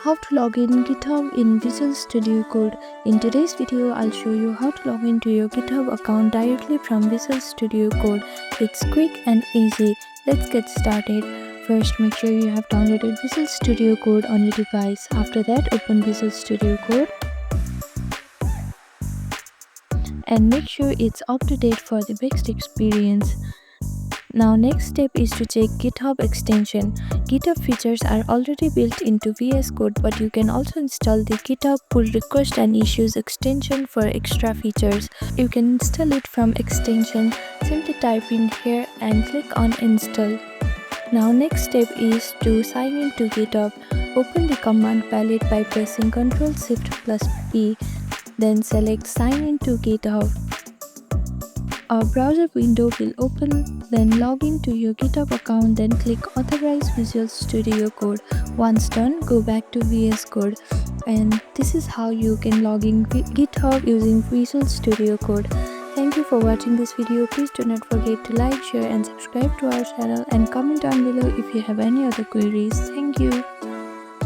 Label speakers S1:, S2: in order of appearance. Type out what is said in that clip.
S1: How to log in GitHub in Visual Studio Code. In today's video, I'll show you how to log into your GitHub account directly from Visual Studio Code. It's quick and easy. Let's get started. First, make sure you have downloaded Visual Studio Code on your device. After that, open Visual Studio Code and make sure it's up to date for the best experience. Now, next step is to check GitHub extension. GitHub features are already built into VS Code, but you can also install the GitHub pull request and issues extension for extra features. You can install it from extension. Simply type in here and click on install. Now, next step is to sign in to GitHub. Open the command palette by pressing Ctrl+Shift+P. Then select sign in to GitHub. A browser window will open, then log into your GitHub account, then click Authorize Visual Studio Code. Once done, go back to VS Code. And this is how you can log in GitHub using Visual Studio Code. Thank you for watching this video. Please do not forget to like, share and subscribe to our channel and comment down below if you have any other queries. Thank you.